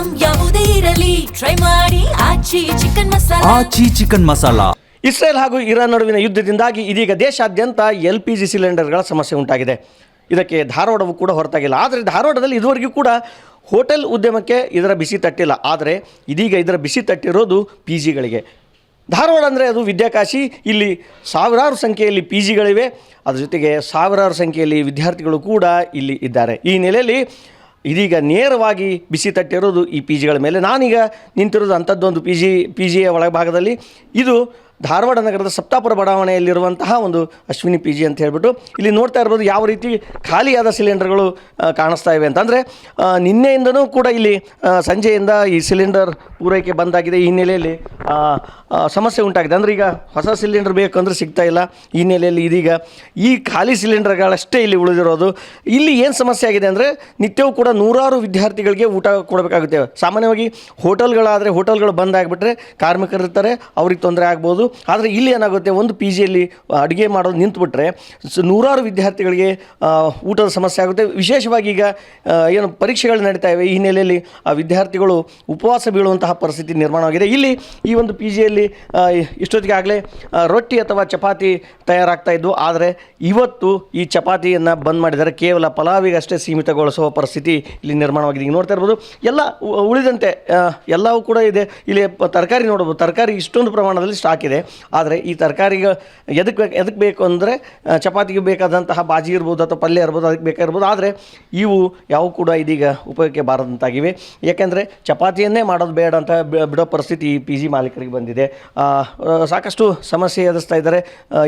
Item ಯಾವುದೇ ಇರಲಿ try ಮಾಡಿ ಆಚಿ ಚಿಕನ್ ಮಸಾಲಾ. ಇಸ್ರೇಲ್ ಹಾಗೂ ಇರಾನ್ ನಡುವಿನ ಯುದ್ಧದಿಂದಾಗಿ ಇದೀಗ ದೇಶಾದ್ಯಂತ LPG ಸಿಲಿಂಡರ್ಗಳ ಸಮಸ್ಯೆ ಉಂಟಾಗಿದೆ. ಇದಕ್ಕೆ ಧಾರವಾಡವು ಕೂಡ ಹೊರತಾಗಿಲ್ಲ. ಆದರೆ ಧಾರವಾಡದಲ್ಲಿ ಇದುವರೆಗೂ ಕೂಡ ಹೋಟೆಲ್ ಉದ್ಯಮಕ್ಕೆ ಇದರ ಬಿಸಿ ತಟ್ಟಿಲ್ಲ. ಆದರೆ ಇದೀಗ ಇದರ ಬಿಸಿ ತಟ್ಟಿರೋದು PGಗಳಿಗೆ. ಧಾರವಾಡ ಅಂದರೆ ಅದು ವಿದ್ಯಾಕಾಶಿ. ಇಲ್ಲಿ ಸಾವಿರಾರು ಸಂಖ್ಯೆಯಲ್ಲಿ PGಗಳಿವೆ. ಅದ್ರ ಜೊತೆಗೆ ಸಾವಿರಾರು ಸಂಖ್ಯೆಯಲ್ಲಿ ವಿದ್ಯಾರ್ಥಿಗಳು ಕೂಡ ಇಲ್ಲಿ ಇದ್ದಾರೆ. ಈ ನೆಲೆಯಲ್ಲಿ ಇದೀಗ ನೇರವಾಗಿ ಬಿಸಿ ತಟ್ಟಿರೋದು ಈ PGಗಳ ಮೇಲೆ. ನಾನೀಗ ನಿಂತಿರೋದು ಅಂಥದ್ದೊಂದು PGಯ ಒಳಭಾಗದಲ್ಲಿ. ಇದು ಧಾರವಾಡ ನಗರದ ಸಪ್ತಾಪುರ ಬಡಾವಣೆಯಲ್ಲಿರುವಂತಹ ಒಂದು ಅಶ್ವಿನಿ PG ಅಂತ ಹೇಳ್ಬಿಟ್ಟು ಇಲ್ಲಿ ನೋಡ್ತಾ ಇರ್ಬೋದು ಯಾವ ರೀತಿ ಖಾಲಿಯಾದ ಸಿಲಿಂಡರ್ಗಳು ಕಾಣಿಸ್ತಾ ಇವೆ ಅಂತಂದರೆ ನಿನ್ನೆಯಿಂದನೂ ಕೂಡ ಇಲ್ಲಿ ಸಂಜೆಯಿಂದ ಈ ಸಿಲಿಂಡರ್ ಪೂರೈಕೆ ಬಂದಾಗಿದೆ. ಈ ಹಿನ್ನೆಲೆಯಲ್ಲಿ ಸಮಸ್ಯೆ ಉಂಟಾಗಿದೆ. ಅಂದರೆ ಈಗ ಹೊಸ ಸಿಲಿಂಡರ್ ಬೇಕಂದ್ರೆ ಸಿಗ್ತಾ ಇಲ್ಲ. ಈ ಹಿನ್ನೆಲೆಯಲ್ಲಿ ಇದೀಗ ಈ ಖಾಲಿ ಸಿಲಿಂಡರ್ಗಳಷ್ಟೇ ಇಲ್ಲಿ ಉಳಿದಿರೋದು. ಇಲ್ಲಿ ಏನು ಸಮಸ್ಯೆ ಆಗಿದೆ ಅಂದರೆ ನಿತ್ಯವೂ ಕೂಡ ನೂರಾರು ವಿದ್ಯಾರ್ಥಿಗಳಿಗೆ ಊಟ ಕೊಡಬೇಕಾಗುತ್ತೆ. ಸಾಮಾನ್ಯವಾಗಿ ಹೋಟೆಲ್ಗಳಾದರೆ ಹೋಟೆಲ್ಗಳು ಬಂದಾಗಿಬಿಟ್ರೆ ಕಾರ್ಮಿಕರಿರ್ತಾರೆ, ಅವ್ರಿಗೆ ತೊಂದರೆ ಆಗ್ಬೋದು. ಆದರೆ ಇಲ್ಲಿ ಏನಾಗುತ್ತೆ, ಒಂದು PGಯಲ್ಲಿ ಅಡುಗೆ ಮಾಡೋದು ನಿಂತುಬಿಟ್ರೆ ನೂರಾರು ವಿದ್ಯಾರ್ಥಿಗಳಿಗೆ ಊಟದ ಸಮಸ್ಯೆ ಆಗುತ್ತೆ. ವಿಶೇಷವಾಗಿ ಈಗ ಏನು ಪರೀಕ್ಷೆಗಳು ನಡೀತಾ ಇವೆ, ಈ ಹಿನ್ನೆಲೆಯಲ್ಲಿ ಆ ವಿದ್ಯಾರ್ಥಿಗಳು ಉಪವಾಸ ಬೀಳುವಂತಹ ಪರಿಸ್ಥಿತಿ ನಿರ್ಮಾಣವಾಗಿದೆ. ಇಲ್ಲಿ ಈ ಒಂದು PGಯಲ್ಲಿ ಇಷ್ಟೊತ್ತಿಗೆ ಆಗಲೇ ರೊಟ್ಟಿ ಅಥವಾ ಚಪಾತಿ ತಯಾರಾಗ್ತಾ ಇದ್ವು. ಆದರೆ ಇವತ್ತು ಈ ಚಪಾತಿಯನ್ನು ಬಂದ್ ಮಾಡಿದ್ದಾರೆ. ಕೇವಲ ಪಲಾವಿಗಷ್ಟೇ ಸೀಮಿತಗೊಳಿಸುವ ಪರಿಸ್ಥಿತಿ ಇಲ್ಲಿ ನಿರ್ಮಾಣವಾಗಿದೆ. ಈಗ ನೋಡ್ತಾ ಇರ್ಬೋದು ಎಲ್ಲ ಉಳಿದಂತೆ ಎಲ್ಲವೂ ಕೂಡ ಇದೆ. ಇಲ್ಲಿ ತರಕಾರಿ ನೋಡ್ಬೋದು, ತರಕಾರಿ ಇಷ್ಟೊಂದು ಪ್ರಮಾಣದಲ್ಲಿ ಸ್ಟಾಕ್ ಇದೆ. ಆದರೆ ಈ ತರಕಾರಿಗೆ ಎದಕ್ಕೆ ಬೇಕು ಅಂದರೆ ಚಪಾತಿಗೆ ಬೇಕಾದಂತಹ ಬಾಜಿ ಇರ್ಬೋದು ಅಥವಾ ಪಲ್ಯ ಇರ್ಬೋದು, ಅದಕ್ಕೆ ಬೇಕಾಗಿರ್ಬೋದು. ಆದರೆ ಇವು ಯಾವ ಕೂಡ ಇದೀಗ ಉಪಯೋಗಕ್ಕೆ ಬಾರದಂತಾಗಿವೆ. ಯಾಕೆಂದರೆ ಚಪಾತಿಯನ್ನೇ ಮಾಡೋದು ಬೇಡ ಅಂತ ಬಿಡೋ ಪರಿಸ್ಥಿತಿ ಈ PG ಮಾಲೀಕರಿಗೆ ಬಂದಿದೆ. ಸಾಕಷ್ಟು ಸಮಸ್ಯೆ ಎದುರಿಸ್ತಾ ಇದ್ದಾರೆ.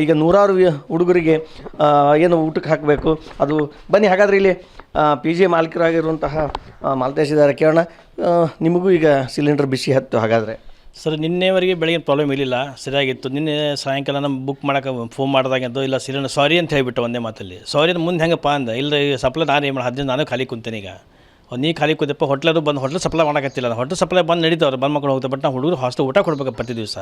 ಈಗ ನೂರಾರು ಹುಡುಗರಿಗೆ ಏನು ಊಟಕ್ಕೆ ಹಾಕಬೇಕು ಅದು. ಬನ್ನಿ ಹಾಗಾದರೆ ಇಲ್ಲಿ PG ಮಾಲೀಕರಾಗಿರುವಂತಹ ಮಾಲ್ತೇಶ್ ಇದ್ದಾರೆ, ಕೇಳೋಣ. ನಿಮಗೂ ಈಗ ಸಿಲಿಂಡರ್ ಬಿಸಿ ಹತ್ತು ಹಾಗಾದರೆ? ಸರ್, ನಿನ್ನೆವರೆಗೆ ಬೆಳಗ್ಗೆ ಪ್ರಾಬ್ಲಮ್ ಇರಲಿಲ್ಲ, ಸರಿಯಾಗಿತ್ತು. ನಿನ್ನೆ ಸಾಯಂಕಾಲ ನಮ್ಮ ಬುಕ್ ಮಾಡೋಕೆ ಫೋನ್ ಮಾಡಿದಾಗಂತೂ ಇಲ್ಲ ಸಿಲಿಂಡರ್ ಸಾರಿ ಅಂತ ಹೇಳಿಬಿಟ್ಟು ಒಂದೇ ಮಾತಲ್ಲಿ. ಸಾರಿ ಅಂತ ಮುಂದೆ ಹೆಂಗಪ್ಪ ಅಂದ. ಇಲ್ಲ ಸಪ್ಲೈ ನಾನು ಏನು ಮಾಡಿ 10 ನಾನು ಖಾಲಿ ಕುಂತೇನೆ. ಈಗ ನೀ ಖಾಲಿ ಕೂತಪ್ಪ, ಹೋಟ್ಲದು ಬಂದು ಹೋಟ್ಲ್ ಸಪ್ಲೈ ಮಾಡೋಕತ್ತಿಲ್ಲ. ಹೋಟ್ಲ್ ಸಪ್ಲೈ ಬಂದು ನಡೀತಾವ್ರು, ಬಂದು ಮಕ್ಕಳು ಹೋಗ್ತಾರೆ. ಬಟ್ ನಾವು ಹುಡುಗರು ಹಾಸ್ಟೆಲ್ ಊಟ ಕೊಡ್ಬೇಕು ಪ್ರತಿ ದಿವಸ.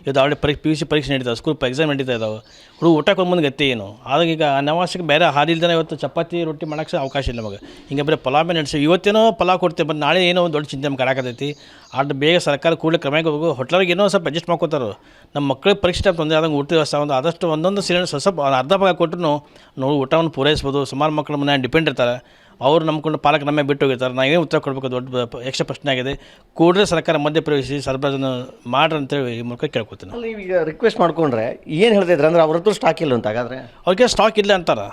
ಇದು ಆಲ್ರೆಡಿ PUC ಪರೀಕ್ಷೆ ನಡೀತಾವೆ, ಸ್ಕೂಲ್ ಎಕ್ಸಾಮ್ ನಡೀತಾ ಇದ್ದಾವೆ. ಹುಡುಗ ಊಟ ಕೊಡು ಮುಂದೆ ಗತಿ ಏನು. ಆದಾಗ ಈಗ ಅನಾವಶ್ಯಕ ಬೇರೆ ಹಾದಿ ಇಲ್ದೇ ಇವತ್ತು ಚಪಾತಿ ರೊಟ್ಟಿ ಮಾಡೋಕ್ಕೆ ಅವಕಾಶ ಇಲ್ಲ ನಮಗೆ. ಹಿಂಗೆ ಬರೀ ಪಲಾವ್ ನಡೆಸಿ ಇವತ್ತೇನೋ ಪಲಾವ್ ಕೊಡ್ತೇವೆ, ಬಟ್ ನಾಳೆ ಏನೋ ಒಂದು ದೊಡ್ಡ ಚಿಂತೆ ನಮ್ಗೆ ಕಾಡಕತ್ತೈತಿ. ಅಷ್ಟು ಬೇಗ ಸರ್ಕಾರ ಕೂಡಲೇ ಕ್ರಮಕ್ಕೆ ಹೋಗು. ಹೋಟ್ಲವ್ರಿಗೆ ಏನೋ ಸ್ವಲ್ಪ ಅಡ್ಜಸ್ಟ್ ಮಾಡ್ಕೋತಾರೆ. ನಮ್ಮ ಮಕ್ಕಳಿಗೆ ಪರೀಕ್ಷೆ ತೊಂದರೆ ಆದಂಗೆ ಊಟ ವ್ಯವಸ್ಥೆ ಒಂದು ಆದಷ್ಟು ಒಂದೊಂದು ಸಿಲಿಂಡರ್ ಸ್ವಲ್ಪ ಅರ್ಧ ಭಾಗ ಕೊಟ್ಟರು ನಾವು ಊಟವನ್ನು ಪೂರೈಸ್ಬೋದು. ಸುಮಾರು ಮಕ್ಕಳು ಮನೆ ಡಿಪೆಂಡ್ ಇರ್ತಾರೆ. ಅವರು ನಂಬ್ಕೊಂಡು ಪಾಲಕ ನಮ್ಮೇ ಬಿಟ್ಟು ಹೋಗಿರ್ತಾರೆ. ನಾವೇನು ಉತ್ತರ ಕೊಡಬೇಕು ದೊಡ್ಡ ಎಕ್ಸ್ಟ್ರಾ ಪ್ರಶ್ನೆ ಆಗಿದೆ. ಕೂಡಲೇ ಸರ್ಕಾರ ಮಧ್ಯಪ್ರವೇಶಿಸಿ ಸರಬರಾಜನ್ನು ಮಾಡ್ರಿ ಅಂತೇಳಿ ಈ ಮೂಲಕ ಕೇಳ್ಕೊತೀನಿ. ಅಲ್ಲಿ ಈಗ ರಿಕ್ವೆಸ್ಟ್ ಮಾಡ್ಕೊಂಡ್ರೆ ಏನು ಹೇಳ್ತಿದ್ರೆ ಅಂದರೆ ಅವ್ರ ಹತ್ರ ಸ್ಟಾಕ್ ಇಲ್ಲ ಅಂತ. ಹಾಗಾದರೆ ಅವ್ರಿಗೆ ಸ್ಟಾಕ್ ಇಲ್ಲ ಅಂತಾರೆ.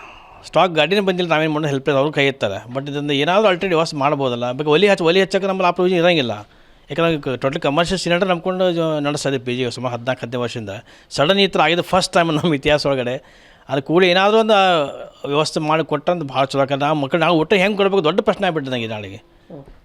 ಸ್ಟಾಕ್ ಗಾಡಿನೇ ಬಂದಿಲ್ಲ, ನಾವೇನು ಮಾಡೋದು ಹೆಲ್ಪ್ ಅವ್ರು ಕೈ ಇರ್ತಾರೆ. ಬಟ್ ಇದರಿಂದ ಏನಾದರೂ ಆಲ್ರೆಡಿ ವ್ಯವಸ್ಥೆ ಮಾಡ್ಬೋದಲ್ಲ. ಬೇಕು ಒಲಿ ಹಚ್ಚಕ್ಕೆ ನಮ್ಮಲ್ಲಿ ಆ ಪ್ರೊವಿಷನ್ ಇರೋಂಗಿಲ್ಲ. ಯಾಕಂದ್ರೆ ಟೋಟಲ್ ಕಮರ್ಷಿಯಲ್ ಸಿಲಿಂಡರ್ ನಂಬ್ಕೊಂಡು ನಡೆಸ್ತಾ ಇದೆ PG ಸುಮಾರು 14-15 ವರ್ಷದಿಂದ. ಸಡನ್ ಈ ಥರ ಆಗಿದೆ ಫಸ್ಟ್ ಟೈಮ್ ನಮ್ಮ ಇತಿಹಾಸ ಒಳಗಡೆ. ಅದು ಕೂಡ ಏನಾದರೂ ಒಂದು ವ್ಯವಸ್ಥೆ ಮಾಡಿ ಕೊಟ್ಟಂತ ಭಾಳ ಚಲೋ. ಯಾಕಂದ್ರೆ ನಾವು ಊಟ ಹೆಂಗೆ ಕೊಡಬೇಕು ದೊಡ್ಡ ಪ್ರಶ್ನೆ ಆಗ್ಬಿಟ್ಟು ನನಗೆ ನಾಳೆಗೆ.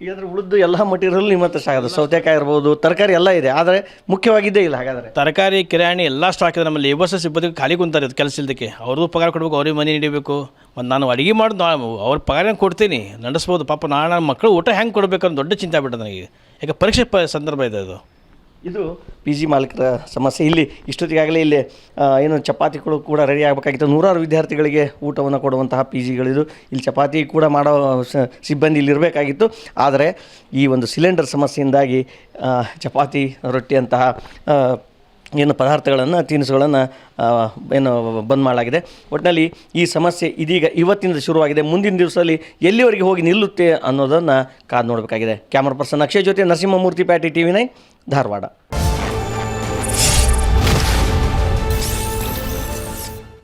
ಈಗಾದ್ರೆ ಉಳಿದು ಎಲ್ಲ ಮಟೀರಿಯಲ್ ನಿಮ್ಮ ಹತ್ರ ಆಗೋದು, ಸೌತೆಕಾಯಿ ಇರ್ಬೋದು, ತರಕಾರಿ ಎಲ್ಲ ಇದೆ. ಆದರೆ ಮುಖ್ಯವಾಗಿದ್ದೇ ಇಲ್ಲ. ಹಾಗಾದರೆ ತರಕಾರಿ ಕಿರಾಣಿ ಎಲ್ಲ ಸ್ಟಾಕ್ ಇದೆ. ನಮ್ಮ ಲೇಬರ್ಸ್ ಸಿಬ್ಬಂದಿಗೆ ಖಾಲಿ ಕುಂತಾರೆ ಅದು ಕೆಲಸ ಇಲ್ಲದಕ್ಕೆ. ಅವ್ರದ್ದು ಪಗಾರ ಕೊಡಬೇಕು, ಅವ್ರಿಗೆ ಮನೆ ನೀಡಬೇಕು. ಮತ್ತು ನಾನು ಅಡುಗೆ ಮಾಡೋದು ಅವ್ರ ಪಗಾರ ಕೊಡ್ತೀನಿ, ನಡೆಸ್ಬೋದು. ಪಾಪ ನನ್ನ ಮಕ್ಕಳು ಊಟ ಹೆಂಗೆ ಕೊಡಬೇಕು ಅನ್ನೋ ದೊಡ್ಡ ಚಿಂತೆ ಆಗ್ಬಿಟ್ಟು ನನಗೆ. ಯಾಕೆ ಪರೀಕ್ಷೆ ಸಂದರ್ಭ ಇದೆ. ಇದು PG ಮಾಲೀಕರ ಸಮಸ್ಯೆ. ಇಲ್ಲಿ ಇಷ್ಟೊತ್ತಿಗಾಗಲೇ ಇಲ್ಲಿ ಏನು ಚಪಾತಿಗಳು ಕೂಡ ರೆಡಿ ಆಗಬೇಕಾಗಿತ್ತು. ನೂರಾರು ವಿದ್ಯಾರ್ಥಿಗಳಿಗೆ ಊಟವನ್ನು ಕೊಡುವಂತಹ PGಗಳಿದು. ಇಲ್ಲಿ ಚಪಾತಿ ಕೂಡ ಮಾಡೋ ಸಿಬ್ಬಂದಿ ಇಲ್ಲಿ ಇರಬೇಕಾಗಿತ್ತು. ಆದರೆ ಈ ಒಂದು ಸಿಲಿಂಡರ್ ಸಮಸ್ಯೆಯಿಂದಾಗಿ ಚಪಾತಿ ರೊಟ್ಟಿಯಂತಹ ಏನು ಪದಾರ್ಥಗಳನ್ನು ತಿನಿಸುಗಳನ್ನು ಏನು ಬಂದ್ ಮಾಡಲಾಗಿದೆ. ಒಟ್ಟಿನಲ್ಲಿ ಈ ಸಮಸ್ಯೆ ಇದೀಗ ಇವತ್ತಿನಿಂದ ಶುರುವಾಗಿದೆ. ಮುಂದಿನ ದಿವಸದಲ್ಲಿ ಎಲ್ಲಿವರೆಗೆ ಹೋಗಿ ನಿಲ್ಲುತ್ತೆ ಅನ್ನೋದನ್ನು ಕಾದು ನೋಡಬೇಕಾಗಿದೆ. ಕ್ಯಾಮರಾ ಪರ್ಸನ್ ಅಕ್ಷಯ್ ಜೊತೆ ನರಸಿಂಹಮೂರ್ತಿ ಪ್ಯಾಟಿ TV9 ಧಾರವಾಡ.